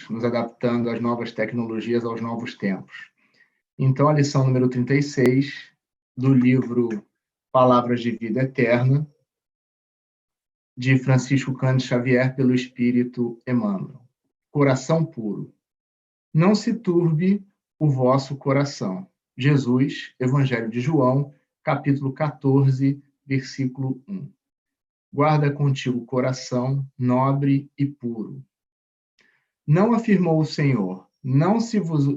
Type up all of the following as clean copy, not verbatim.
nos adaptando às novas tecnologias, aos novos tempos. Então, a lição número 36 do livro Palavras de Vida Eterna, de Francisco Cândido Xavier, pelo Espírito Emmanuel. Coração puro. Não se turbe o vosso coração. Jesus, Evangelho de João, capítulo 14, versículo 1. Guarda contigo o coração nobre e puro. Não afirmou o Senhor, não se vos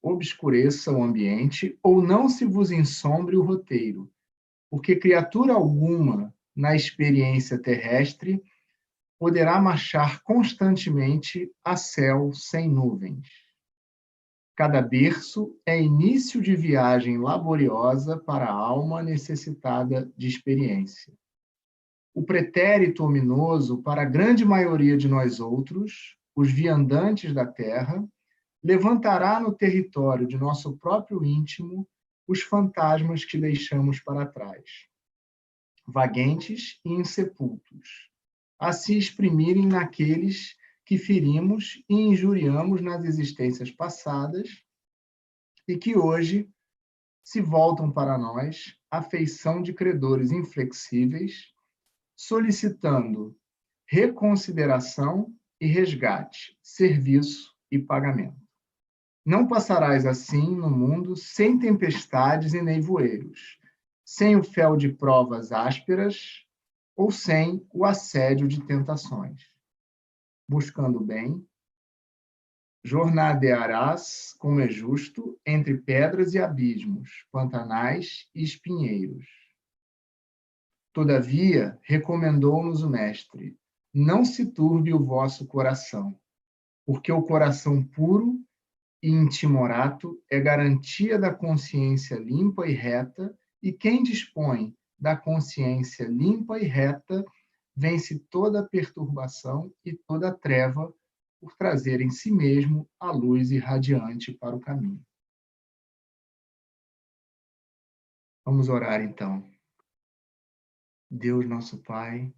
obscureça o ambiente, ou não se vos ensombre o roteiro, porque criatura alguma na experiência terrestre poderá marchar constantemente a céu sem nuvens. Cada berço é início de viagem laboriosa para a alma necessitada de experiência. O pretérito ominoso para a grande maioria de nós outros, os viandantes da terra, levantará no território de nosso próprio íntimo os fantasmas que deixamos para trás, vaguentes e insepultos, a se exprimirem naqueles que ferimos e injuriamos nas existências passadas e que hoje se voltam para nós à feição de credores inflexíveis, solicitando reconsideração e resgate, serviço e pagamento. Não passarás assim no mundo sem tempestades e nevoeiros, sem o fel de provas ásperas ou sem o assédio de tentações. Buscando o bem, jornadearás, como é justo, entre pedras e abismos, pantanais e espinheiros. Todavia, recomendou-nos o Mestre, não se turbe o vosso coração, porque o coração puro e intimorato é garantia da consciência limpa e reta, e quem dispõe da consciência limpa e reta vence toda perturbação e toda treva por trazer em si mesmo a luz irradiante para o caminho. Vamos orar então. Deus nosso Pai,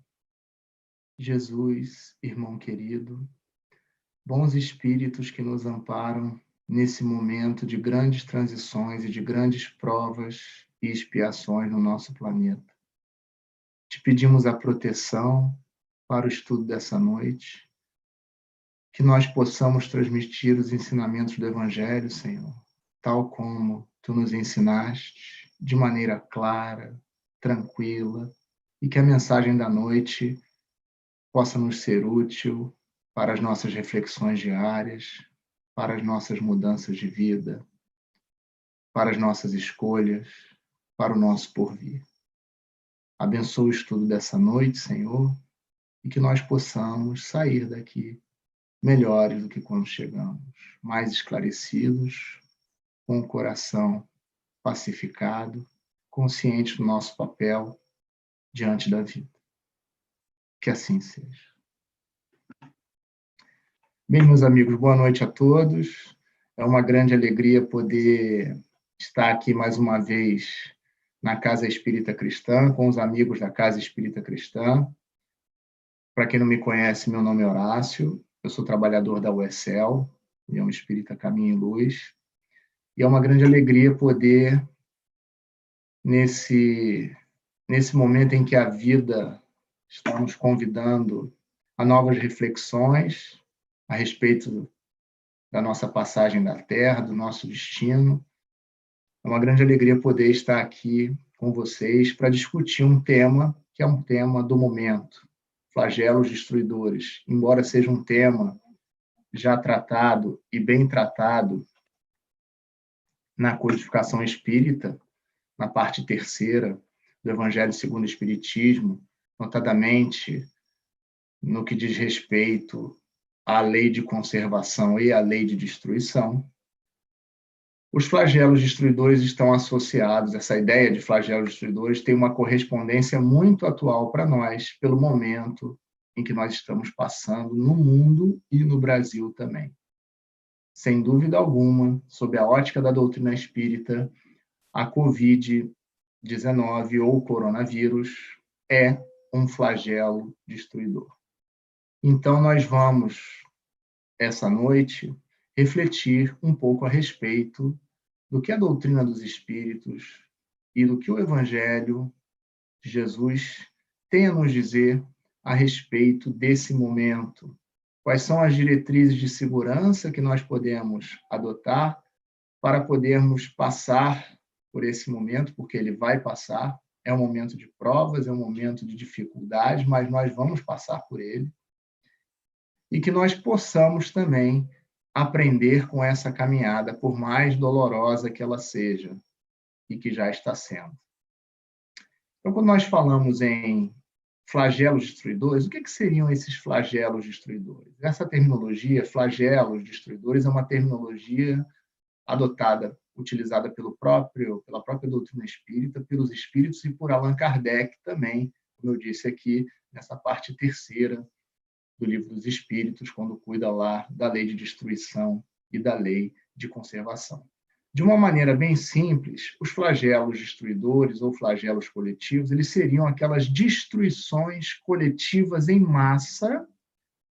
Jesus, irmão querido, bons espíritos que nos amparam nesse momento de grandes transições e de grandes provas e expiações no nosso planeta. Te pedimos a proteção para o estudo dessa noite, que nós possamos transmitir os ensinamentos do Evangelho, Senhor, tal como Tu nos ensinaste, de maneira clara, tranquila, e que a mensagem da noite possa nos ser útil para as nossas reflexões diárias, para as nossas mudanças de vida, para as nossas escolhas, para o nosso porvir. Abençoa o estudo dessa noite, Senhor, e que nós possamos sair daqui melhores do que quando chegamos, mais esclarecidos, com o coração pacificado, consciente do nosso papel diante da vida. Que assim seja. Bem, meus amigos, boa noite a todos. É uma grande alegria poder estar aqui mais uma vez na Casa Espírita Cristã, com os amigos da Casa Espírita Cristã. Para quem não me conhece, meu nome é Horácio, eu sou trabalhador da UESEL, União Espírita Caminho e Luz, e é uma grande alegria poder, nesse momento em que a vida está nos convidando a novas reflexões a respeito da nossa passagem da Terra, do nosso destino. É uma grande alegria poder estar aqui com vocês para discutir um tema que é um tema do momento, flagelos destruidores. Embora seja um tema já tratado e bem tratado na codificação espírita, na parte terceira do Evangelho segundo o Espiritismo, notadamente no que diz respeito à lei de conservação e à lei de destruição, os flagelos destruidores estão associados, essa ideia de flagelos destruidores tem uma correspondência muito atual para nós, pelo momento em que nós estamos passando no mundo e no Brasil também. Sem dúvida alguma, sob a ótica da doutrina espírita, a Covid-19 ou coronavírus é um flagelo destruidor. Então, nós vamos essa noite, refletir um pouco a respeito do que a doutrina dos Espíritos e do que o Evangelho de Jesus tem a nos dizer a respeito desse momento. Quais são as diretrizes de segurança que nós podemos adotar para podermos passar por esse momento, porque ele vai passar. É um momento de provas, é um momento de dificuldades, mas nós vamos passar por ele. E que nós possamos também aprender com essa caminhada, por mais dolorosa que ela seja, e que já está sendo. Então, quando nós falamos em flagelos destruidores, o que seriam esses flagelos destruidores? Essa terminologia, flagelos destruidores, é uma terminologia adotada, utilizada pela própria doutrina espírita, pelos espíritos e por Allan Kardec também, como eu disse aqui, nessa parte terceira do Livro dos Espíritos, quando cuida lá da lei de destruição e da lei de conservação. De uma maneira bem simples, os flagelos destruidores ou flagelos coletivos, eles seriam aquelas destruições coletivas em massa,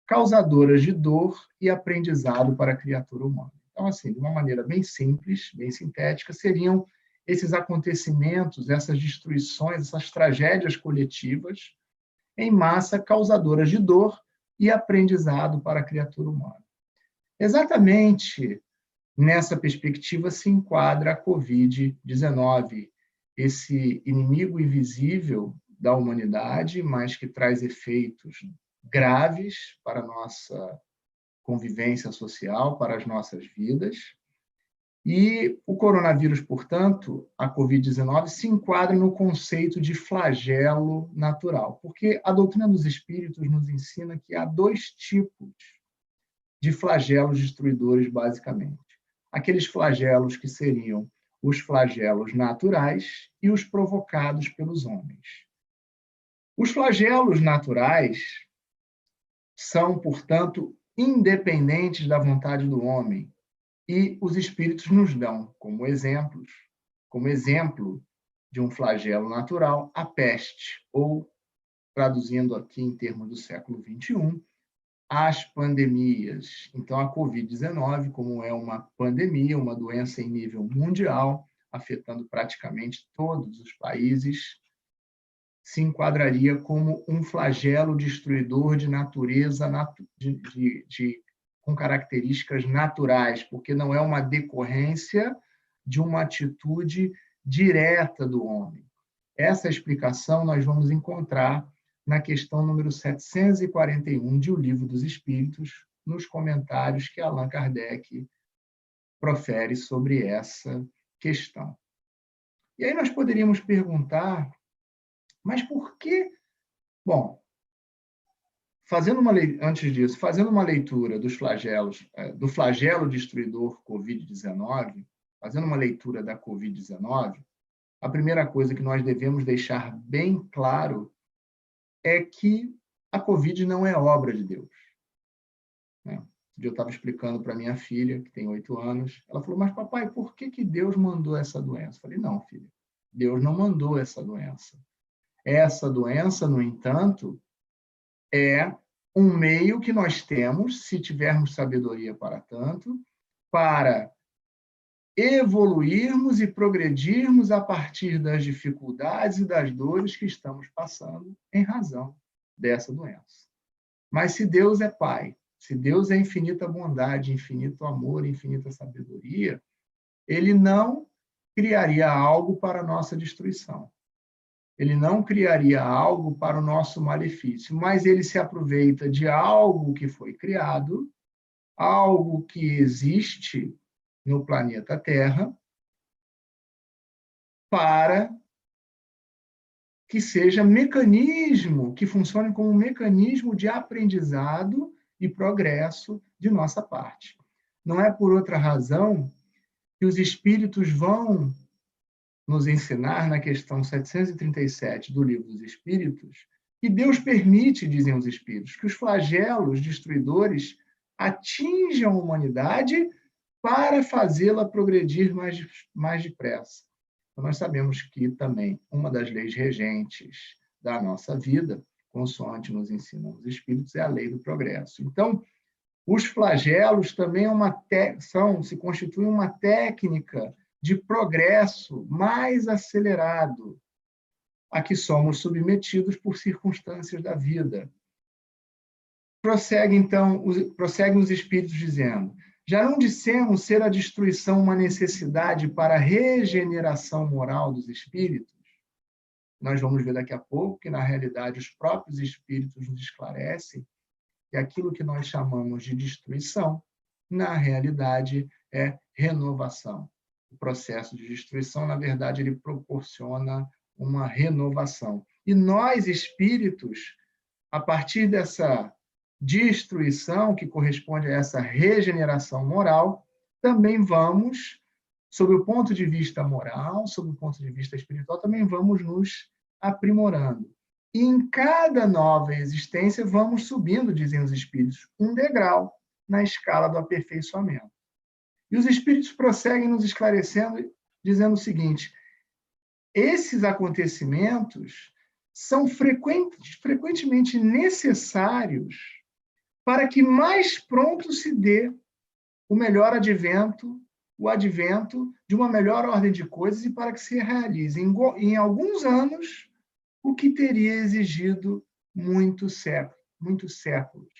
causadoras de dor e aprendizado para a criatura humana. Então, assim, de uma maneira bem simples, bem sintética, seriam esses acontecimentos, essas destruições, essas tragédias coletivas em massa, causadoras de dor e aprendizado para a criatura humana. Exatamente nessa perspectiva se enquadra a Covid-19, esse inimigo invisível da humanidade, mas que traz efeitos graves para a nossa convivência social, para as nossas vidas. E o coronavírus, portanto, a Covid-19, se enquadra no conceito de flagelo natural, porque a doutrina dos espíritos nos ensina que há dois tipos de flagelos destruidores, basicamente. Aqueles flagelos que seriam os flagelos naturais e os provocados pelos homens. Os flagelos naturais são, portanto, independentes da vontade do homem, e os espíritos nos dão como exemplo de um flagelo natural, a peste, ou, traduzindo aqui em termos do século XXI, as pandemias. Então, a Covid-19, como é uma pandemia, uma doença em nível mundial, afetando praticamente todos os países, se enquadraria como um flagelo destruidor de natureza, com características naturais, porque não é uma decorrência de uma atitude direta do homem. Essa explicação nós vamos encontrar na questão número 741 de O Livro dos Espíritos, nos comentários que Allan Kardec profere sobre essa questão. E aí nós poderíamos perguntar, mas por que? Bom, antes disso, fazendo uma leitura dos flagelos, do flagelo destruidor Covid-19, fazendo uma leitura da Covid-19, a primeira coisa que nós devemos deixar bem claro é que a Covid não é obra de Deus. Eu estava explicando para minha filha, que tem 8 anos, ela falou, mas papai, por que Deus mandou essa doença? Eu falei, não, filha, Deus não mandou essa doença. Essa doença, no entanto, é um meio que nós temos, se tivermos sabedoria para tanto, para evoluirmos e progredirmos a partir das dificuldades e das dores que estamos passando em razão dessa doença. Mas se Deus é Pai, se Deus é infinita bondade, infinito amor, infinita sabedoria, Ele não criaria algo para a nossa destruição. Ele não criaria algo para o nosso malefício, mas ele se aproveita de algo que foi criado, algo que existe no planeta Terra, para que seja mecanismo, que funcione como um mecanismo de aprendizado e progresso de nossa parte. Não é por outra razão que os espíritos vão nos ensinar na questão 737 do Livro dos Espíritos, que Deus permite, dizem os espíritos, que os flagelos destruidores atinjam a humanidade para fazê-la progredir mais depressa. Então, nós sabemos que também uma das leis regentes da nossa vida, consoante nos ensinam os espíritos, é a lei do progresso. Então, Os flagelos também se constituem uma técnica de progresso mais acelerado a que somos submetidos por circunstâncias da vida. Prosseguem os espíritos dizendo: já não dissemos ser a destruição uma necessidade para a regeneração moral dos espíritos? Nós vamos ver daqui a pouco que, na realidade, os próprios espíritos nos esclarecem que aquilo que nós chamamos de destruição, na realidade, é renovação. O processo de destruição, na verdade, ele proporciona uma renovação. E nós, espíritos, a partir dessa destruição, que corresponde a essa regeneração moral, também vamos, sob o ponto de vista moral, sob o ponto de vista espiritual, também vamos nos aprimorando. E em cada nova existência vamos subindo, dizem os espíritos, um degrau na escala do aperfeiçoamento. E os espíritos prosseguem nos esclarecendo, dizendo o seguinte: esses acontecimentos são frequentemente necessários para que mais pronto se dê o melhor advento, o advento de uma melhor ordem de coisas e para que se realize em alguns anos o que teria exigido muitos séculos.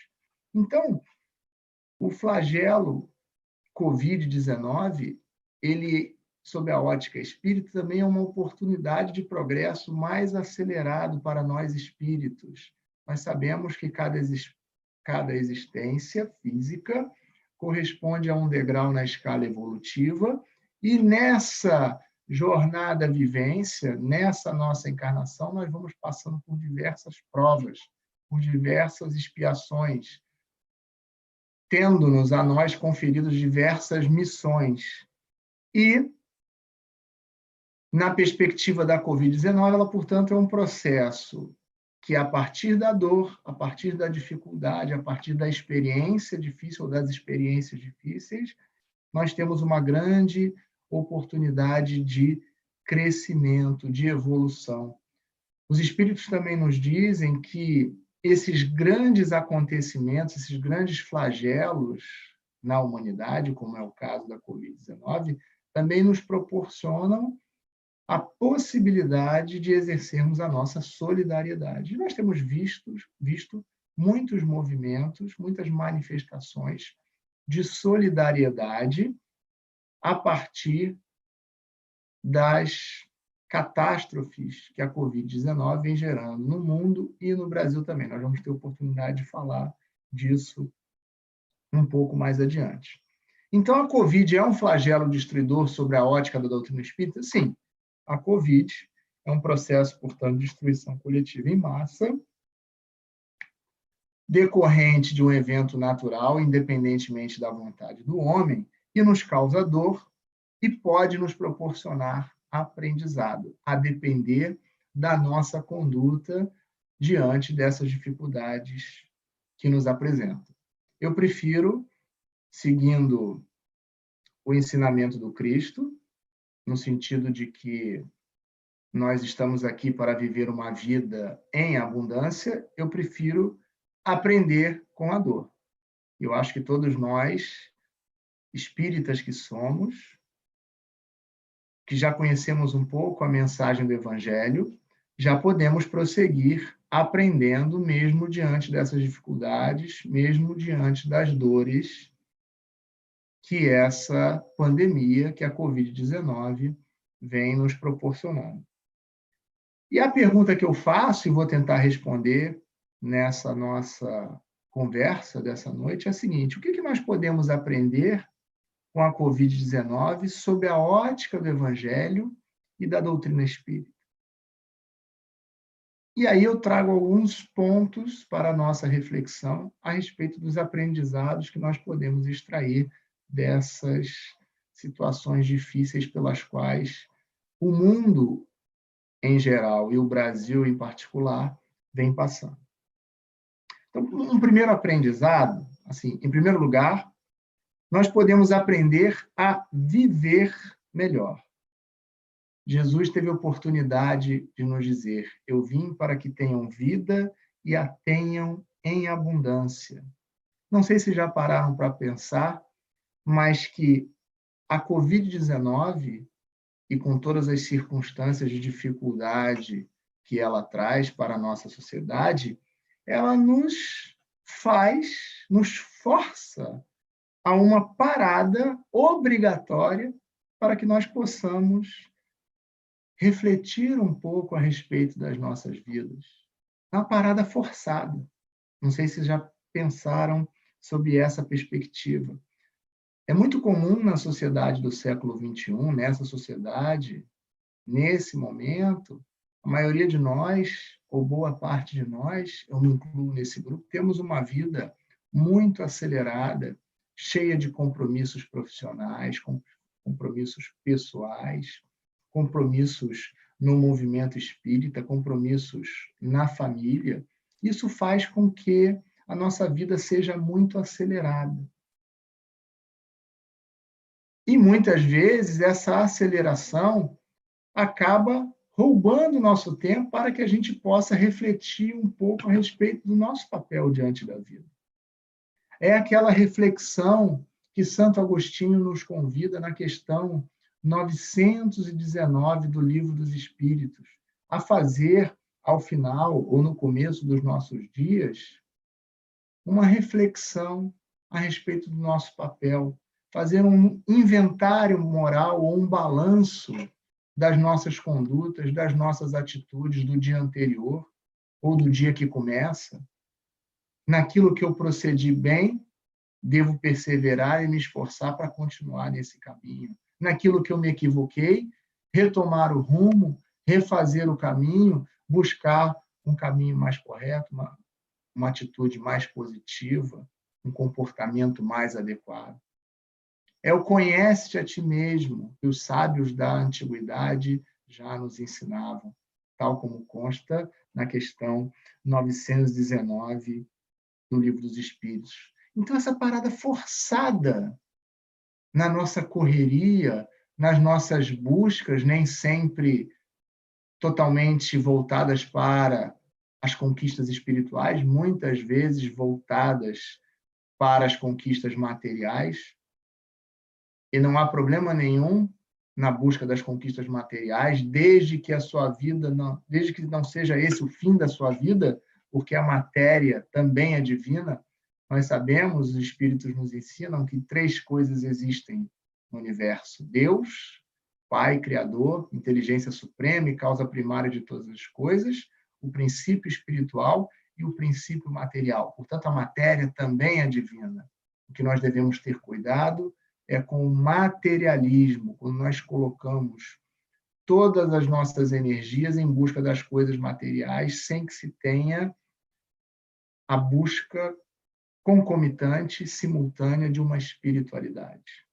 Então, o flagelo Covid-19, ele, sob a ótica espírita, também é uma oportunidade de progresso mais acelerado para nós espíritos. Nós sabemos que cada existência física corresponde a um degrau na escala evolutiva, e nessa jornada vivência, nessa nossa encarnação, nós vamos passando por diversas provas, por diversas expiações, tendo-nos a nós conferidos diversas missões. E, na perspectiva da Covid-19, ela, portanto, é um processo que, a partir da dor, a partir da dificuldade, a partir da experiência difícil ou das experiências difíceis, nós temos uma grande oportunidade de crescimento, de evolução. Os espíritos também nos dizem que esses grandes acontecimentos, esses grandes flagelos na humanidade, como é o caso da Covid-19, também nos proporcionam a possibilidade de exercermos a nossa solidariedade. Nós temos visto muitos movimentos, muitas manifestações de solidariedade a partir das catástrofes que a Covid-19 vem gerando no mundo e no Brasil também. Nós vamos ter oportunidade de falar disso um pouco mais adiante. Então, a Covid é um flagelo destruidor sobre a ótica da doutrina espírita? Sim. A Covid é um processo, portanto, de destruição coletiva em massa, decorrente de um evento natural, independentemente da vontade do homem, que nos causa dor e pode nos proporcionar aprendizado, a depender da nossa conduta diante dessas dificuldades que nos apresentam. Eu prefiro, seguindo o ensinamento do Cristo, no sentido de que nós estamos aqui para viver uma vida em abundância, eu prefiro aprender com a dor. Eu acho que todos nós, espíritas que somos, que já conhecemos um pouco a mensagem do Evangelho, já podemos prosseguir aprendendo mesmo diante dessas dificuldades, mesmo diante das dores que essa pandemia, que a Covid-19, vem nos proporcionando. E a pergunta que eu faço, e vou tentar responder nessa nossa conversa dessa noite, é a seguinte: o que nós podemos aprender com a Covid-19 sob a ótica do Evangelho e da doutrina espírita? E aí eu trago alguns pontos para a nossa reflexão a respeito dos aprendizados que nós podemos extrair dessas situações difíceis pelas quais o mundo em geral e o Brasil em particular vem passando. Então, um primeiro aprendizado, assim, em primeiro lugar, nós podemos aprender a viver melhor. Jesus teve a oportunidade de nos dizer: eu vim para que tenham vida e a tenham em abundância. Não sei se já pararam para pensar, mas que a Covid-19, e com todas as circunstâncias de dificuldade que ela traz para a nossa sociedade, ela nos força a uma parada obrigatória para que nós possamos refletir um pouco a respeito das nossas vidas. É uma parada forçada. Não sei se já pensaram sobre essa perspectiva. É muito comum na sociedade do século XXI, nessa sociedade, nesse momento, a maioria de nós, ou boa parte de nós, eu me incluo nesse grupo, temos uma vida muito acelerada, cheia de compromissos profissionais, compromissos pessoais, compromissos no movimento espírita, compromissos na família. Isso faz com que a nossa vida seja muito acelerada. E muitas vezes essa aceleração acaba roubando o nosso tempo para que a gente possa refletir um pouco a respeito do nosso papel diante da vida. É aquela reflexão que Santo Agostinho nos convida na questão 919 do Livro dos Espíritos, a fazer, ao final ou no começo dos nossos dias, uma reflexão a respeito do nosso papel, fazer um inventário moral ou um balanço das nossas condutas, das nossas atitudes do dia anterior ou do dia que começa. Naquilo que eu procedi bem, devo perseverar e me esforçar para continuar nesse caminho. Naquilo que eu me equivoquei, retomar o rumo, refazer o caminho, buscar um caminho mais correto, uma atitude mais positiva, um comportamento mais adequado. É o conhece-te a ti mesmo, que os sábios da antiguidade já nos ensinavam, tal como consta na questão 919 do Livro dos Espíritos. Então, essa parada forçada na nossa correria, nas nossas buscas, nem sempre totalmente voltadas para as conquistas espirituais, muitas vezes voltadas para as conquistas materiais, e não há problema nenhum na busca das conquistas materiais, desde que a sua vida não, desde que não seja esse o fim da sua vida, porque a matéria também é divina. Nós sabemos, os espíritos nos ensinam que 3 coisas existem no universo: Deus, Pai, Criador, inteligência suprema e causa primária de todas as coisas, o princípio espiritual e o princípio material. Portanto, a matéria também é divina. O que nós devemos ter cuidado é com o materialismo, quando nós colocamos todas as nossas energias em busca das coisas materiais, sem que se tenha a busca concomitante, simultânea de uma espiritualidade.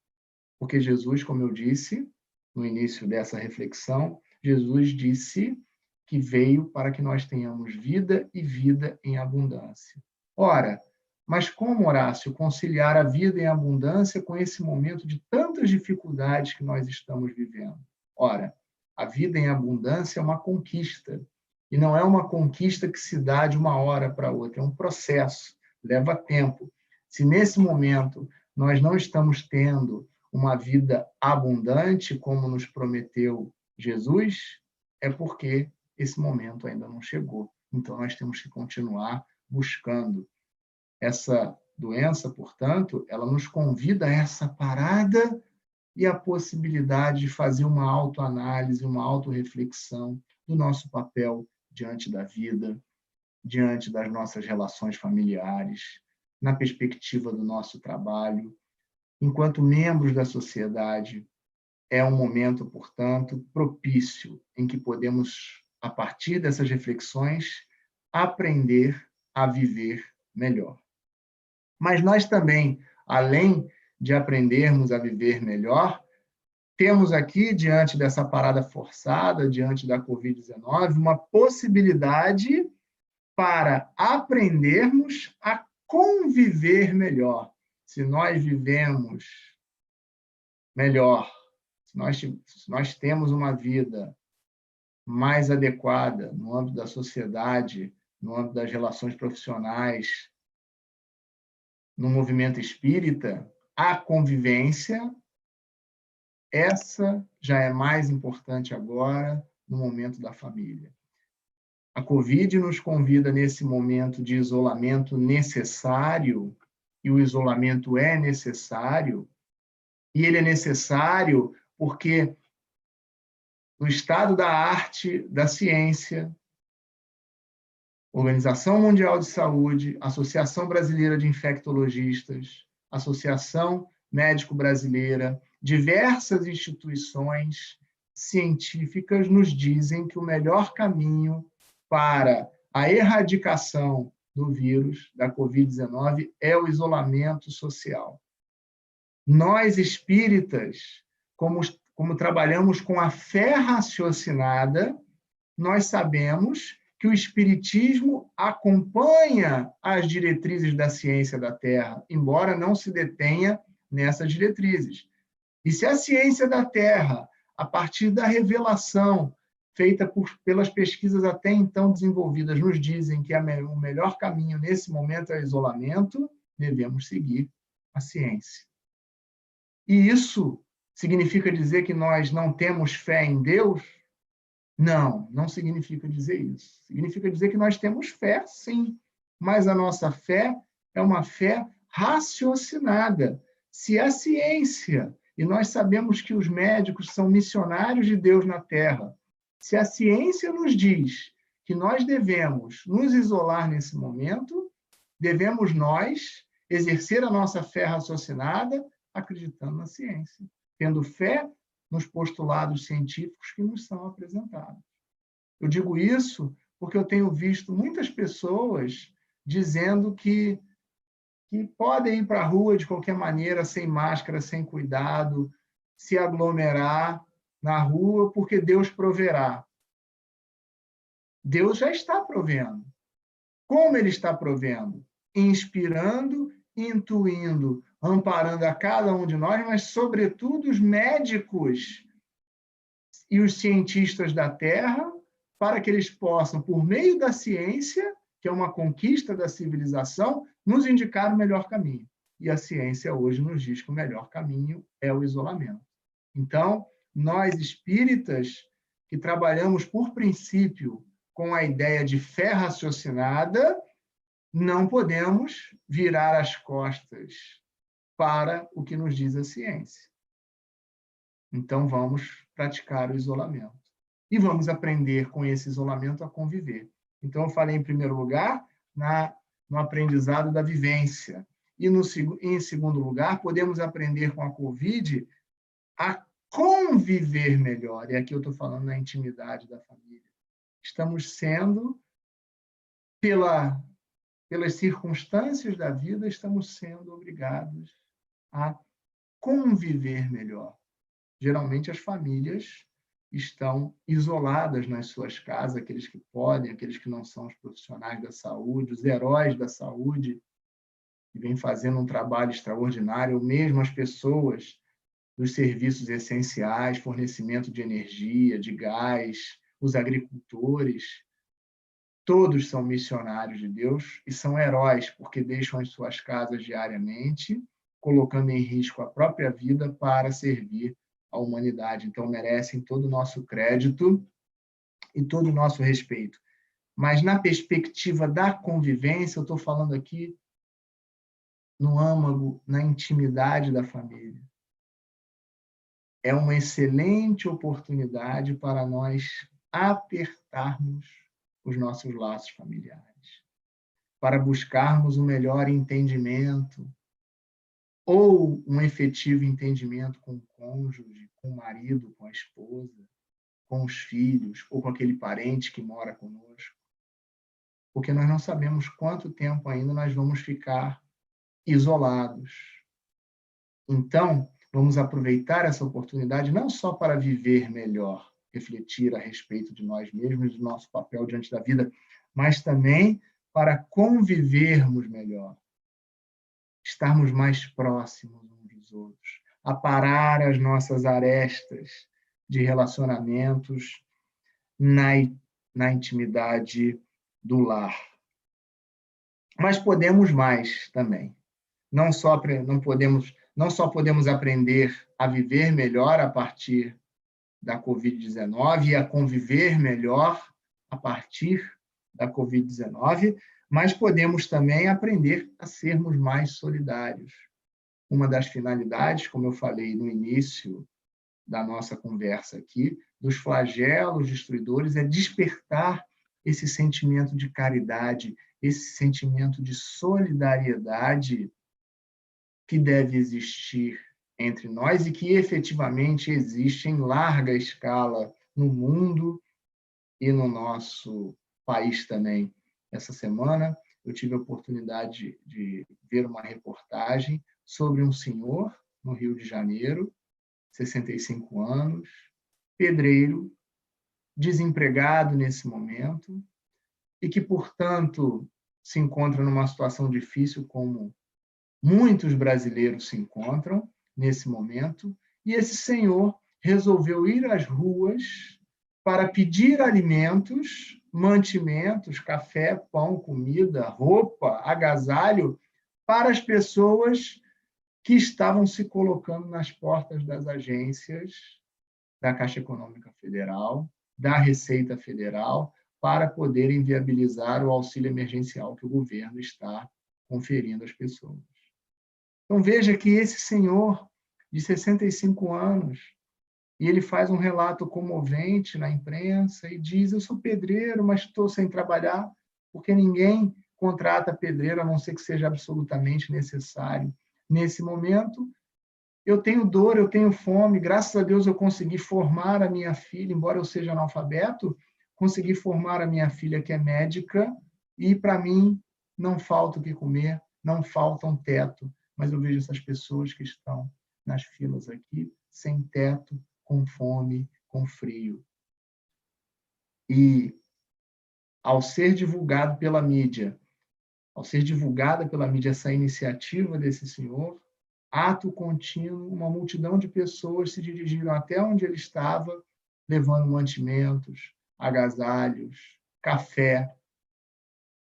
Porque Jesus, como eu disse no início dessa reflexão, Jesus disse que veio para que nós tenhamos vida e vida em abundância. Ora, mas como, Horácio, conciliar a vida em abundância com esse momento de tantas dificuldades que nós estamos vivendo? Ora, a vida em abundância é uma conquista, e não é uma conquista que se dá de uma hora para outra, é um processo, leva tempo. Se nesse momento nós não estamos tendo uma vida abundante, como nos prometeu Jesus, é porque esse momento ainda não chegou. Então, nós temos que continuar buscando. Essa doença, portanto, ela nos convida a essa parada e a possibilidade de fazer uma autoanálise, uma autorreflexão do nosso papel diante da vida, diante das nossas relações familiares, na perspectiva do nosso trabalho. Enquanto membros da sociedade, é um momento, portanto, propício em que podemos, a partir dessas reflexões, aprender a viver melhor. Mas nós também, além de aprendermos a viver melhor, temos aqui, diante dessa parada forçada, diante da Covid-19, uma possibilidade para aprendermos a conviver melhor. Se nós vivemos melhor, se nós temos uma vida mais adequada no âmbito da sociedade, no âmbito das relações profissionais, no movimento espírita, a convivência, essa já é mais importante agora no momento da família. A Covid nos convida nesse momento de isolamento necessário, e o isolamento é necessário, e ele é necessário porque no estado da arte, da ciência, Organização Mundial de Saúde, Associação Brasileira de Infectologistas, Associação Médico Brasileira, diversas instituições científicas nos dizem que o melhor caminho para a erradicação do vírus, da Covid-19, é o isolamento social. Nós, espíritas, como trabalhamos com a fé raciocinada, nós sabemos que o Espiritismo acompanha as diretrizes da ciência da Terra, embora não se detenha nessas diretrizes. E se a ciência da Terra, a partir da revelação feita pelas pesquisas até então desenvolvidas, nos dizem que o melhor caminho nesse momento é o isolamento, devemos seguir a ciência. E isso significa dizer que nós não temos fé em Deus? Não, não significa dizer isso. Significa dizer que nós temos fé, sim, mas a nossa fé é uma fé raciocinada. Se a ciência, e nós sabemos que os médicos são missionários de Deus na Terra, se a ciência nos diz que nós devemos nos isolar nesse momento, devemos nós exercer a nossa fé raciocinada acreditando na ciência, tendo fé nos postulados científicos que nos são apresentados. Eu digo isso porque eu tenho visto muitas pessoas dizendo que podem ir para a rua de qualquer maneira, sem máscara, sem cuidado, se aglomerar na rua, porque Deus proverá. Deus já está provendo. Como Ele está provendo? Inspirando, intuindo, amparando a cada um de nós, mas, sobretudo, os médicos e os cientistas da Terra, para que eles possam, por meio da ciência, que é uma conquista da civilização, nos indicar o melhor caminho. E a ciência hoje nos diz que o melhor caminho é o isolamento. Então, nós espíritas, que trabalhamos por princípio com a ideia de fé raciocinada, não podemos virar as costas para o que nos diz a ciência. Então, vamos praticar o isolamento. E vamos aprender com esse isolamento a conviver. Então, eu falei, em primeiro lugar, no aprendizado da vivência. E, em segundo lugar, podemos aprender com a Covid a conviver melhor. E aqui eu estou falando na intimidade da família. Estamos sendo, pelas circunstâncias da vida, estamos sendo obrigados a conviver melhor. Geralmente, as famílias estão isoladas nas suas casas, aqueles que podem, aqueles que não são os profissionais da saúde, os heróis da saúde, que vêm fazendo um trabalho extraordinário, ou mesmo as pessoas dos serviços essenciais, fornecimento de energia, de gás, os agricultores, todos são missionários de Deus e são heróis, porque deixam as suas casas diariamente, colocando em risco a própria vida para servir a humanidade. Então, merecem todo o nosso crédito e todo o nosso respeito. Mas, na perspectiva da convivência, eu estou falando aqui no âmago, na intimidade da família. É uma excelente oportunidade para nós apertarmos os nossos laços familiares, para buscarmos um melhor entendimento, ou um efetivo entendimento com o cônjuge, com o marido, com a esposa, com os filhos, ou com aquele parente que mora conosco. Porque nós não sabemos quanto tempo ainda nós vamos ficar isolados. Então, vamos aproveitar essa oportunidade não só para viver melhor, refletir a respeito de nós mesmos e do nosso papel diante da vida, mas também para convivermos melhor, estarmos mais próximos uns dos outros, aparar as nossas arestas de relacionamentos na intimidade do lar. Mas podemos mais também. não só podemos aprender a viver melhor a partir da Covid-19 e a conviver melhor a partir da Covid-19, mas podemos também aprender a sermos mais solidários. Uma das finalidades, como eu falei no início da nossa conversa aqui, dos flagelos destruidores, é despertar esse sentimento de caridade, esse sentimento de solidariedade que deve existir entre nós e que efetivamente existe em larga escala no mundo e no nosso país também. Essa semana eu tive a oportunidade de ver uma reportagem sobre um senhor no Rio de Janeiro, 65 anos, pedreiro, desempregado nesse momento e que, portanto, se encontra numa situação difícil como muitos brasileiros se encontram nesse momento, e esse senhor resolveu ir às ruas para pedir alimentos, mantimentos, café, pão, comida, roupa, agasalho para as pessoas que estavam se colocando nas portas das agências da Caixa Econômica Federal, da Receita Federal, para poderem viabilizar o auxílio emergencial que o governo está conferindo às pessoas. Então, veja que esse senhor de 65 anos, e ele faz um relato comovente na imprensa e diz: eu sou pedreiro, mas estou sem trabalhar, porque ninguém contrata pedreiro, a não ser que seja absolutamente necessário. Nesse momento, eu tenho dor, eu tenho fome, graças a Deus eu consegui formar a minha filha, embora eu seja analfabeto, consegui formar a minha filha que é médica, e para mim não falta o que comer, não falta um teto, mas eu vejo essas pessoas que estão nas filas aqui, sem teto, com fome, com frio. E ao ser divulgada pela mídia essa iniciativa desse senhor, ato contínuo, uma multidão de pessoas se dirigiram até onde ele estava, levando mantimentos, agasalhos, café.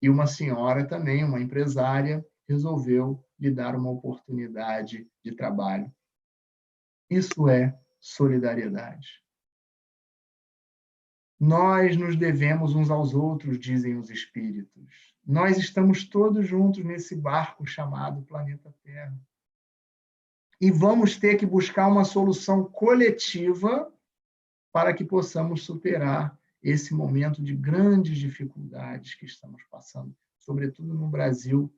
E uma senhora também, uma empresária, resolveu lhe dar uma oportunidade de trabalho. Isso é solidariedade. Nós nos devemos uns aos outros, dizem os espíritos. Nós estamos todos juntos nesse barco chamado planeta Terra. E vamos ter que buscar uma solução coletiva para que possamos superar esse momento de grandes dificuldades que estamos passando, sobretudo no Brasil,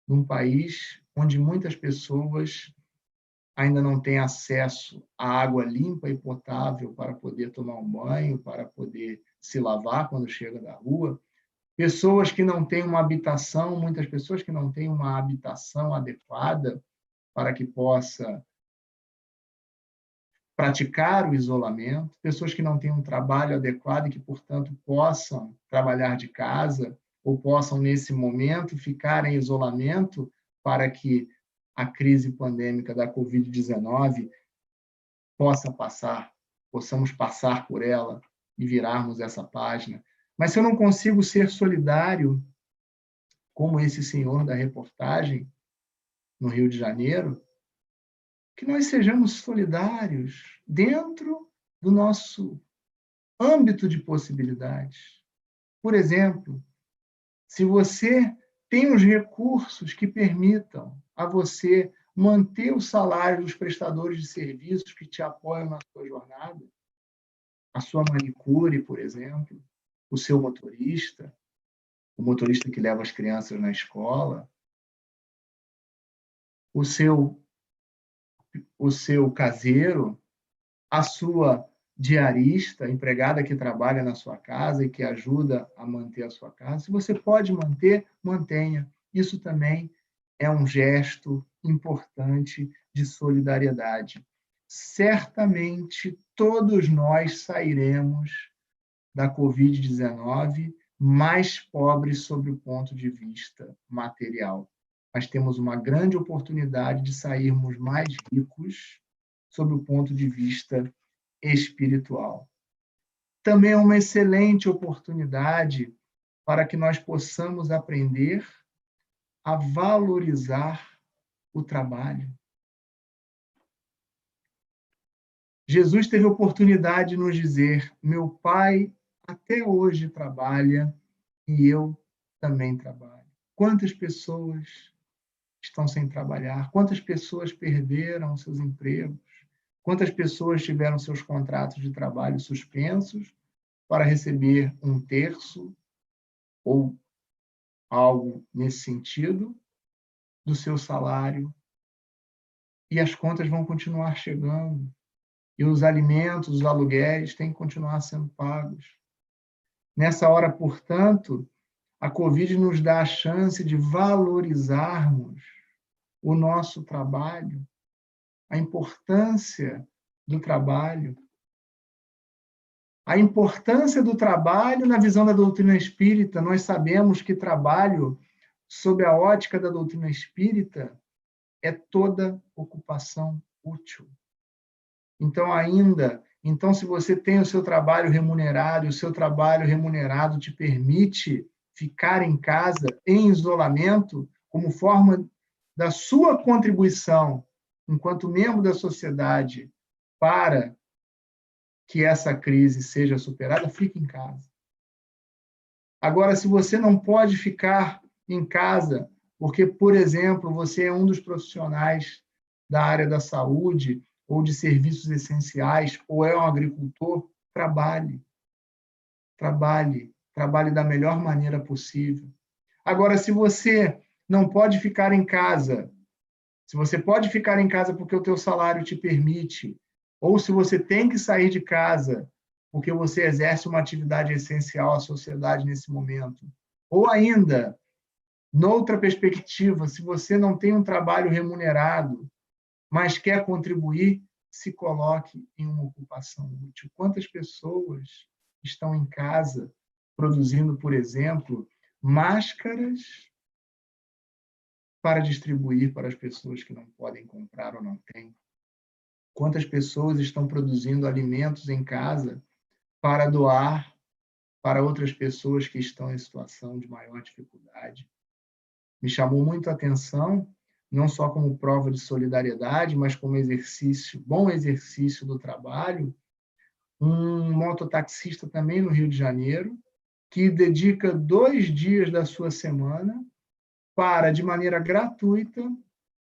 num país onde muitas pessoas ainda não têm acesso à água limpa e potável para poder tomar um banho, para poder se lavar quando chega da rua, pessoas que não têm uma habitação, muitas pessoas que não têm uma habitação adequada para que possa praticar o isolamento, pessoas que não têm um trabalho adequado e que, portanto, possam trabalhar de casa ou possam, nesse momento, ficar em isolamento para que a crise pandêmica da Covid-19 possamos passar por ela e virarmos essa página. Mas se eu não consigo ser solidário, como esse senhor da reportagem no Rio de Janeiro, que nós sejamos solidários dentro do nosso âmbito de possibilidades. Por exemplo, se você tem os recursos que permitam a você manter o salário dos prestadores de serviços que te apoiam na sua jornada, a sua manicure, por exemplo, o seu motorista, o motorista que leva as crianças na escola, o seu caseiro, a sua diarista, a empregada que trabalha na sua casa e que ajuda a manter a sua casa. Se você pode manter, mantenha. Isso também é um gesto importante de solidariedade. Certamente todos nós sairemos da Covid-19 mais pobres sob o ponto de vista material. Mas temos uma grande oportunidade de sairmos mais ricos sob o ponto de vista espiritual. Também é uma excelente oportunidade para que nós possamos aprender a valorizar o trabalho. Jesus teve a oportunidade de nos dizer: meu Pai até hoje trabalha e eu também trabalho. Quantas pessoas estão sem trabalhar? Quantas pessoas perderam seus empregos? Quantas pessoas tiveram seus contratos de trabalho suspensos para receber um terço ou algo nesse sentido do seu salário? E as contas vão continuar chegando. E os alimentos, os aluguéis têm que continuar sendo pagos. Nessa hora, portanto, a Covid nos dá a chance de valorizarmos o nosso trabalho, a importância do trabalho. A importância do trabalho na visão da doutrina espírita. Nós sabemos que trabalho, sob a ótica da doutrina espírita, é toda ocupação útil. Então, se você tem o seu trabalho remunerado, e o seu trabalho remunerado te permite ficar em casa, em isolamento, como forma da sua contribuição, enquanto membro da sociedade, para que essa crise seja superada, fique em casa. Agora, se você não pode ficar em casa, porque, por exemplo, você é um dos profissionais da área da saúde, ou de serviços essenciais, ou é um agricultor, trabalhe. Trabalhe. Trabalhe da melhor maneira possível. Agora, se você não pode ficar em casa, se você pode ficar em casa porque o teu salário te permite, ou se você tem que sair de casa porque você exerce uma atividade essencial à sociedade nesse momento, ou ainda, noutra perspectiva, se você não tem um trabalho remunerado, mas quer contribuir, se coloque em uma ocupação útil. Quantas pessoas estão em casa produzindo, por exemplo, máscaras para distribuir para as pessoas que não podem comprar ou não têm? Quantas pessoas estão produzindo alimentos em casa para doar para outras pessoas que estão em situação de maior dificuldade? Me chamou muito a atenção, não só como prova de solidariedade, mas como exercício, bom exercício do trabalho, um mototaxista também no Rio de Janeiro, que dedica 2 dias da sua semana para, de maneira gratuita,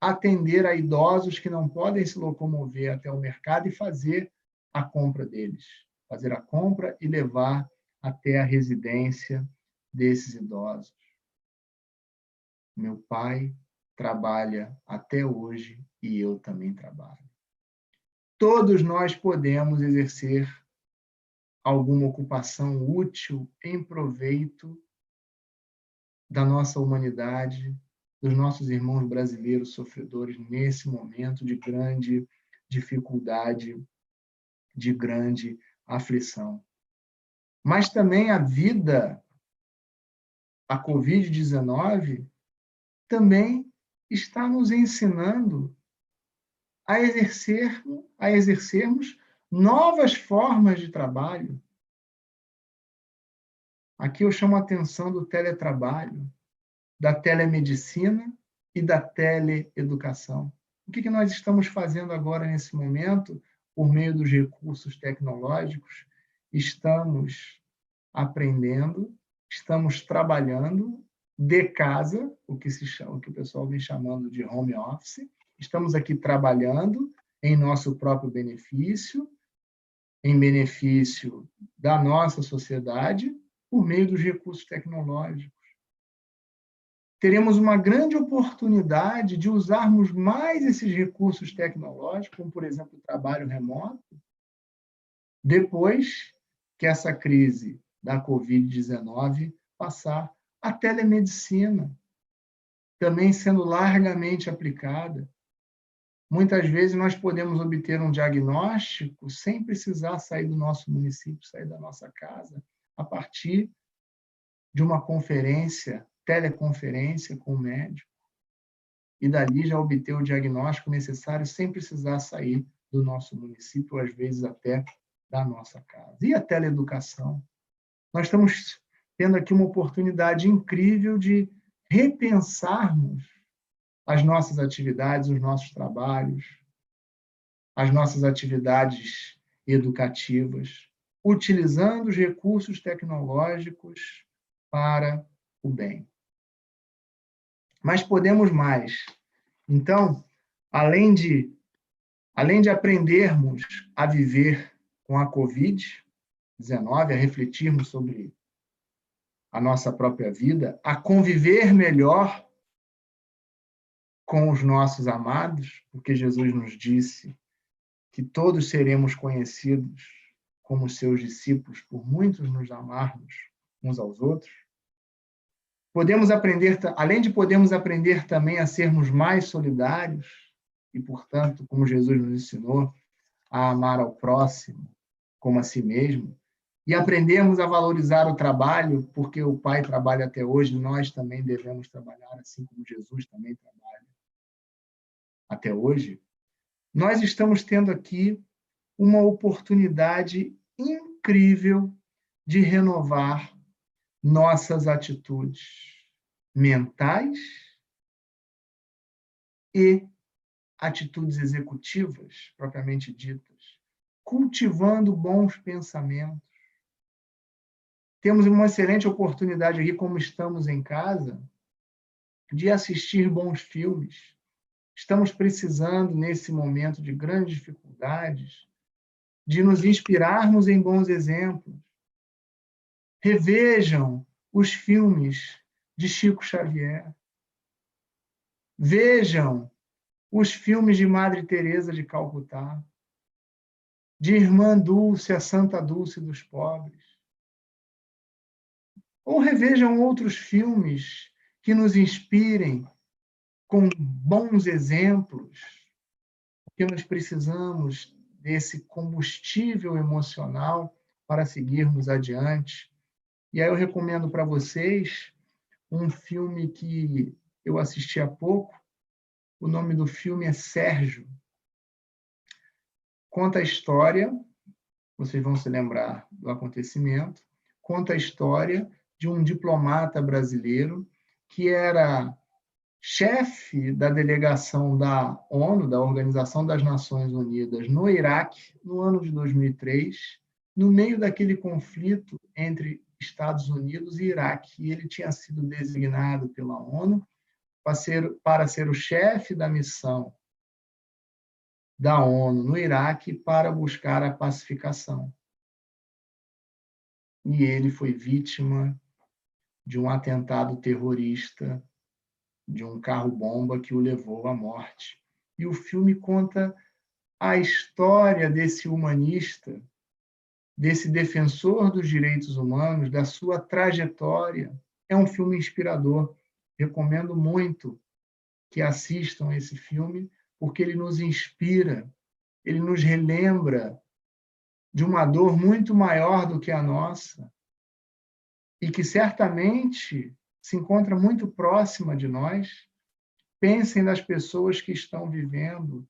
atender a idosos que não podem se locomover até o mercado e fazer a compra deles. Fazer a compra e levar até a residência desses idosos. Meu pai trabalha até hoje e eu também trabalho. Todos nós podemos exercer alguma ocupação útil em proveito da nossa humanidade, dos nossos irmãos brasileiros sofredores nesse momento de grande dificuldade, de grande aflição. Mas também a vida, a Covid-19, também está nos ensinando a exercermos novas formas de trabalho. Aqui eu chamo a atenção do teletrabalho, da telemedicina e da teleeducação. O que nós estamos fazendo agora, nesse momento, por meio dos recursos tecnológicos? Estamos aprendendo, estamos trabalhando de casa, o que o pessoal vem chamando de home office. Estamos aqui trabalhando em nosso próprio benefício, em benefício da nossa sociedade, por meio dos recursos tecnológicos. Teremos uma grande oportunidade de usarmos mais esses recursos tecnológicos, como, por exemplo, o trabalho remoto, depois que essa crise da Covid-19 passar. A telemedicina, também sendo largamente aplicada. Muitas vezes nós podemos obter um diagnóstico sem precisar sair do nosso município, sair da nossa casa, a partir de uma conferência, teleconferência com o médico, e dali já obter o diagnóstico necessário sem precisar sair do nosso município, ou às vezes até da nossa casa. E a teleeducação? Nós estamos tendo aqui uma oportunidade incrível de repensarmos as nossas atividades, os nossos trabalhos, as nossas atividades educativas, utilizando os recursos tecnológicos para o bem. Mas podemos mais. Então, além de aprendermos a viver com a Covid-19, a refletirmos sobre a nossa própria vida, a conviver melhor com os nossos amados, porque Jesus nos disse que todos seremos conhecidos como seus discípulos por muitos nos amarmos uns aos outros. Podemos aprender, além de podermos aprender também a sermos mais solidários e, portanto, como Jesus nos ensinou, a amar ao próximo como a si mesmo, e aprendemos a valorizar o trabalho, porque o Pai trabalha até hoje, nós também devemos trabalhar, assim como Jesus também trabalha até hoje. Nós estamos tendo aqui uma oportunidade incrível de renovar nossas atitudes mentais e atitudes executivas, propriamente ditas, cultivando bons pensamentos. Temos uma excelente oportunidade aqui, como estamos em casa, de assistir bons filmes. Estamos precisando, nesse momento de grandes dificuldades, de nos inspirarmos em bons exemplos. Revejam os filmes de Chico Xavier. Vejam os filmes de Madre Teresa de Calcutá, de Irmã Dulce, a Santa Dulce dos pobres. Ou revejam outros filmes que nos inspirem com bons exemplos, porque nós precisamos desse combustível emocional para seguirmos adiante. E aí eu recomendo para vocês um filme que eu assisti há pouco. O nome do filme é Sérgio. Conta a história, vocês vão se lembrar do acontecimento, conta a história de um diplomata brasileiro que era chefe da delegação da ONU, da Organização das Nações Unidas, no Iraque, no ano de 2003, no meio daquele conflito entre Estados Unidos e Iraque. E ele tinha sido designado pela ONU para ser o chefe da missão da ONU no Iraque para buscar a pacificação. E ele foi vítima de um atentado terrorista, de um carro-bomba que o levou à morte. E o filme conta a história desse humanista, desse defensor dos direitos humanos, da sua trajetória. É um filme inspirador. Recomendo muito que assistam esse filme, porque ele nos inspira, ele nos relembra de uma dor muito maior do que a nossa e que certamente se encontra muito próxima de nós. Pensem nas pessoas que estão vivendo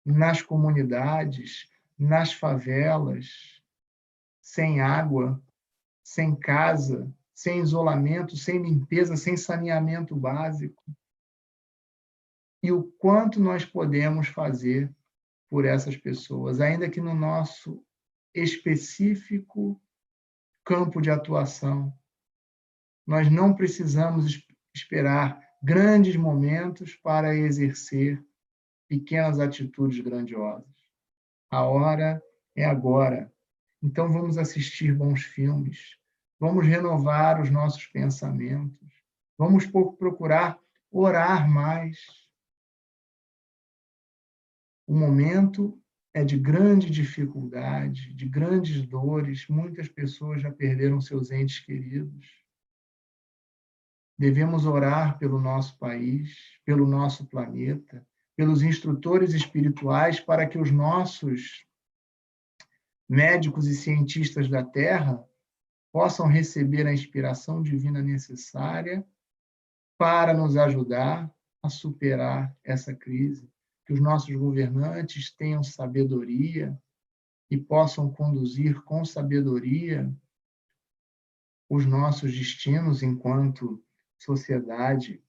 nas comunidades, nas favelas, sem água, sem casa, sem isolamento, sem limpeza, sem saneamento básico. E o quanto nós podemos fazer por essas pessoas, ainda que no nosso específico campo de atuação. Nós não precisamos esperar grandes momentos para exercer pequenas atitudes grandiosas. A hora é agora. Então vamos assistir bons filmes, vamos renovar os nossos pensamentos, vamos procurar orar mais. O momento é de grande dificuldade, de grandes dores, muitas pessoas já perderam seus entes queridos. Devemos orar pelo nosso país, pelo nosso planeta, pelos instrutores espirituais, para que os nossos médicos e cientistas da Terra possam receber a inspiração divina necessária para nos ajudar a superar essa crise. Que os nossos governantes tenham sabedoria e possam conduzir com sabedoria os nossos destinos enquanto sociedade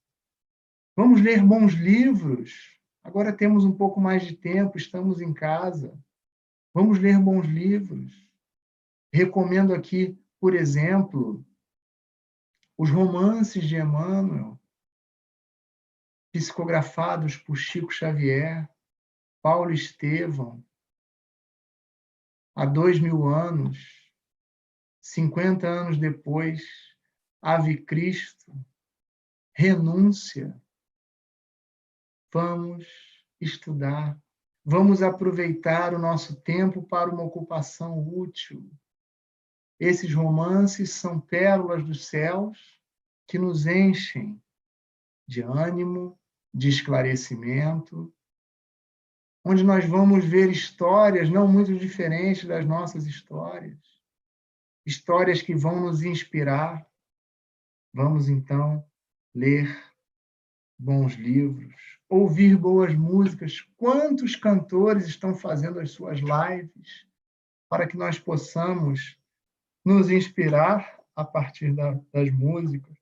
Vamos ler bons livros. Agora temos um pouco mais de tempo, estamos em casa. Vamos ler bons livros. Recomendo aqui, por exemplo, os romances de Emmanuel, psicografados por Chico Xavier, Paulo Estevão, há 2000 anos, 50 anos depois, Ave Cristo, Renúncia. Vamos estudar, vamos aproveitar o nosso tempo para uma ocupação útil. Esses romances são pérolas dos céus que nos enchem de ânimo, de esclarecimento, onde nós vamos ver histórias não muito diferentes das nossas histórias, histórias que vão nos inspirar. Vamos, então, ler bons livros, ouvir boas músicas. Quantos cantores estão fazendo as suas lives para que nós possamos nos inspirar a partir das músicas,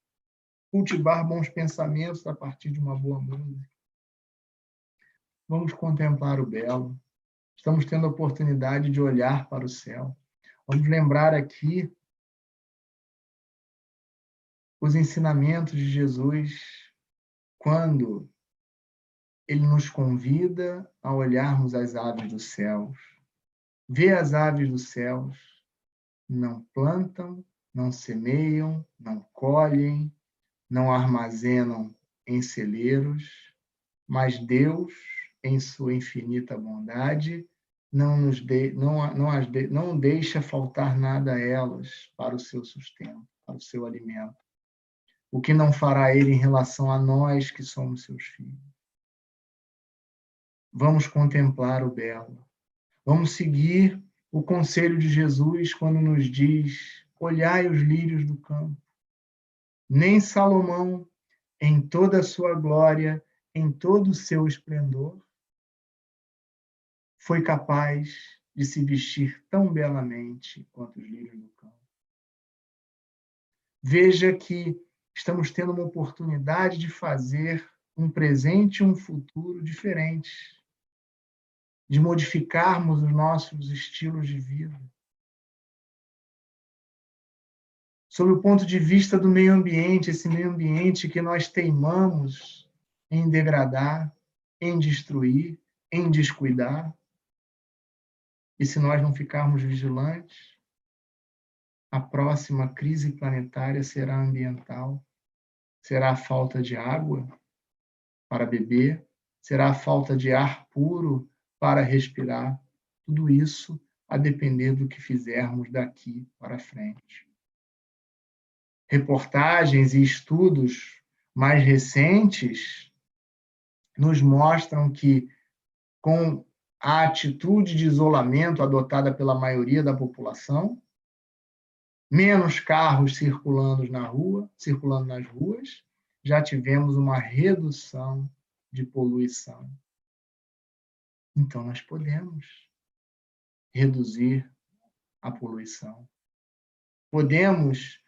cultivar bons pensamentos a partir de uma boa música. Vamos contemplar o belo. Estamos tendo a oportunidade de olhar para o céu. Vamos lembrar aqui os ensinamentos de Jesus quando ele nos convida a olharmos as aves dos céus. Vê as aves dos céus, não plantam, não semeiam, não colhem, não armazenam em celeiros, mas Deus, em sua infinita bondade, não deixa faltar nada a elas para o seu sustento, para o seu alimento. O que não fará ele em relação a nós que somos seus filhos? Vamos contemplar o belo. Vamos seguir o conselho de Jesus quando nos diz: olhai os lírios do campo. Nem Salomão, em toda a sua glória, em todo o seu esplendor, foi capaz de se vestir tão belamente quanto os lírios do campo. Veja que estamos tendo uma oportunidade de fazer um presente e um futuro diferentes, de modificarmos os nossos estilos de vida. Sob o ponto de vista do meio ambiente, esse meio ambiente que nós teimamos em degradar, em destruir, em descuidar. E se nós não ficarmos vigilantes, a próxima crise planetária será ambiental, será a falta de água para beber, será a falta de ar puro para respirar. Tudo isso a depender do que fizermos daqui para frente. Reportagens e estudos mais recentes nos mostram que, com a atitude de isolamento adotada pela maioria da população, menos carros circulando nas ruas, já tivemos uma redução de poluição. Então, nós podemos reduzir a poluição. Podemos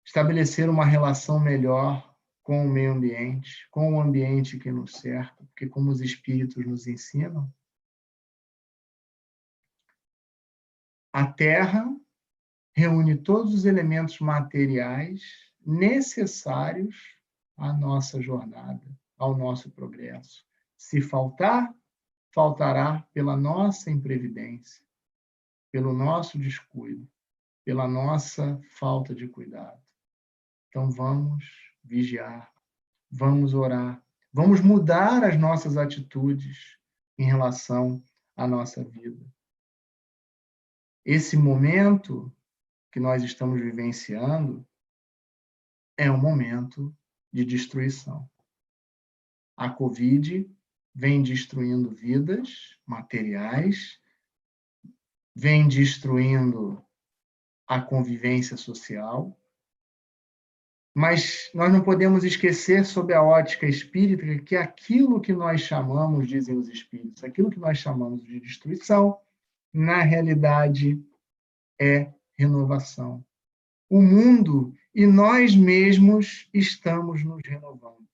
estabelecer uma relação melhor com o meio ambiente, com o ambiente que nos cerca, porque, como os espíritos nos ensinam, a Terra reúne todos os elementos materiais necessários à nossa jornada, ao nosso progresso. Se faltar, faltará pela nossa imprevidência, pelo nosso descuido, pela nossa falta de cuidado. Então vamos vigiar, vamos orar, vamos mudar as nossas atitudes em relação à nossa vida. Esse momento que nós estamos vivenciando é um momento de destruição. A Covid vem destruindo vidas materiais, vem destruindo a convivência social, mas nós não podemos esquecer, sob a ótica espírita, que aquilo que nós chamamos, dizem os espíritos, aquilo que nós chamamos de destruição, na realidade é renovação. O mundo e nós mesmos estamos nos renovando.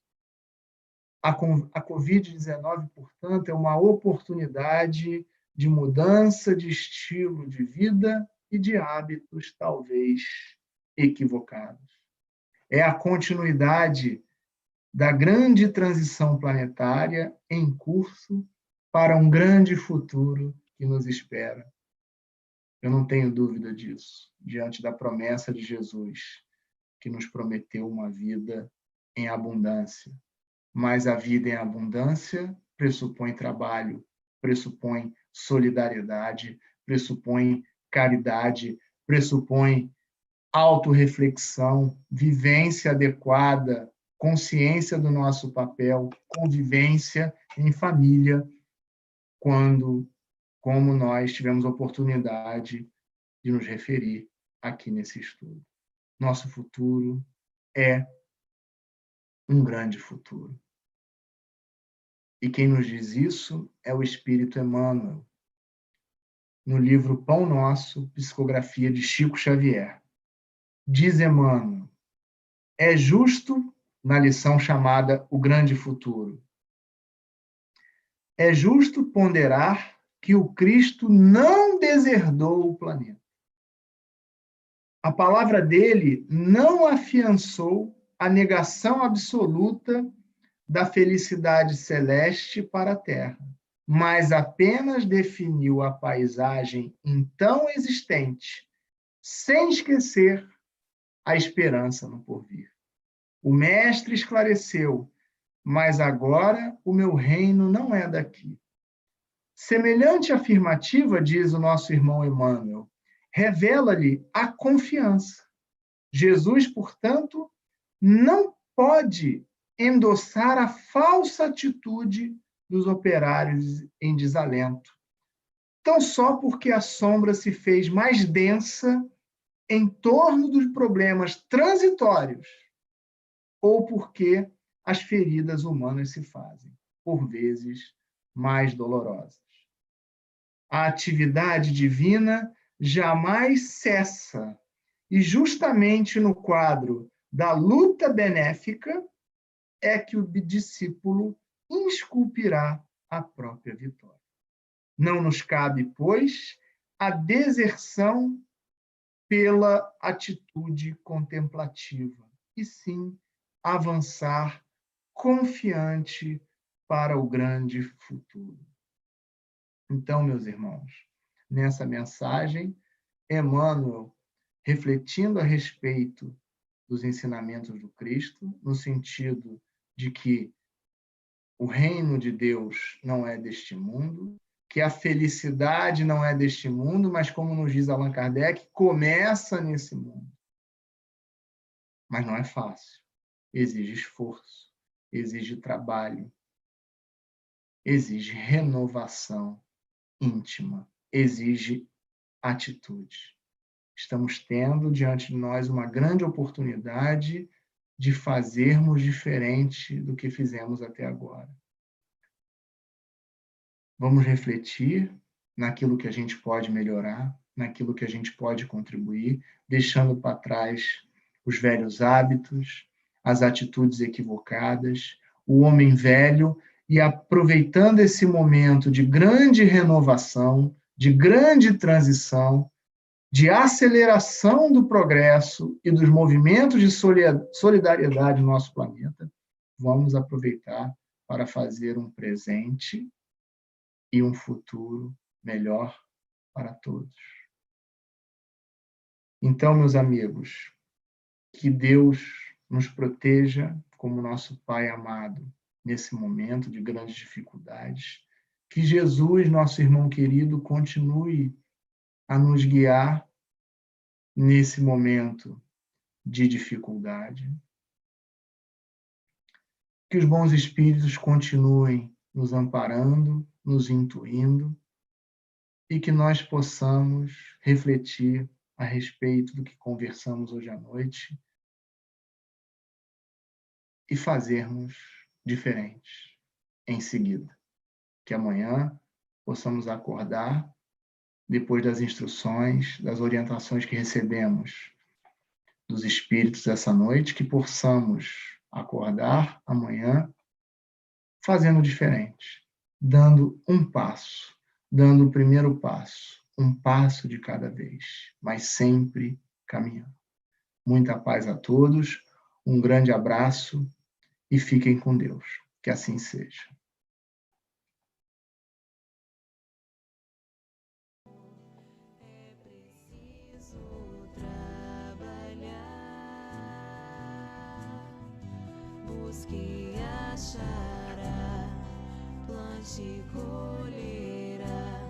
A Covid-19, portanto, é uma oportunidade de mudança de estilo de vida e de hábitos, talvez, equivocados. É a continuidade da grande transição planetária em curso para um grande futuro que nos espera. Eu não tenho dúvida disso, diante da promessa de Jesus, que nos prometeu uma vida em abundância. Mas a vida em abundância pressupõe trabalho, pressupõe solidariedade, pressupõe caridade, pressupõe autorreflexão, vivência adequada, consciência do nosso papel, convivência em família, quando, como nós tivemos oportunidade de nos referir aqui nesse estudo. Nosso futuro é um grande futuro. E quem nos diz isso é o Espírito Emmanuel, no livro Pão Nosso, psicografia de Chico Xavier. Diz Emmanuel, é justo, na lição chamada O Grande Futuro, é justo ponderar que o Cristo não deserdou o planeta. A palavra dele não afiançou a negação absoluta da felicidade celeste para a Terra, mas apenas definiu a paisagem então existente, sem esquecer a esperança no porvir. O Mestre esclareceu, mas agora o meu reino não é daqui. Semelhante afirmativa, diz o nosso irmão Emmanuel, revela-lhe a confiança. Jesus, portanto, não pode endossar a falsa atitude dos operários em desalento, tão só porque a sombra se fez mais densa em torno dos problemas transitórios, ou porque as feridas humanas se fazem, por vezes, mais dolorosas. A atividade divina jamais cessa, e justamente no quadro da luta benéfica é que o discípulo esculpirá a própria vitória. Não nos cabe, pois, a deserção pela atitude contemplativa, e sim avançar confiante para o grande futuro. Então, meus irmãos, nessa mensagem, Emmanuel, refletindo a respeito dos ensinamentos do Cristo, no sentido de que o reino de Deus não é deste mundo, que a felicidade não é deste mundo, mas, como nos diz Allan Kardec, começa nesse mundo. Mas não é fácil. Exige esforço, exige trabalho, exige renovação íntima, exige atitude. Estamos tendo diante de nós uma grande oportunidade de fazermos diferente do que fizemos até agora. Vamos refletir naquilo que a gente pode melhorar, naquilo que a gente pode contribuir, deixando para trás os velhos hábitos, as atitudes equivocadas, o homem velho, e aproveitando esse momento de grande renovação, de grande transição, de aceleração do progresso e dos movimentos de solidariedade no nosso planeta, vamos aproveitar para fazer um presente e um futuro melhor para todos. Então, meus amigos, que Deus nos proteja como nosso Pai amado nesse momento de grandes dificuldades. Que Jesus, nosso irmão querido, continue a nos guiar nesse momento de dificuldade. Que os bons espíritos continuem nos amparando, nos intuindo, e que nós possamos refletir a respeito do que conversamos hoje à noite e fazermos diferente em seguida. Que amanhã possamos acordar, depois das instruções, das orientações que recebemos dos espíritos essa noite, que possamos acordar amanhã fazendo diferente, dando um passo, dando o primeiro passo, um passo de cada vez, mas sempre caminhando. Muita paz a todos, um grande abraço e fiquem com Deus. Que assim seja. É preciso trabalhar, busque e achará, plante e colherá.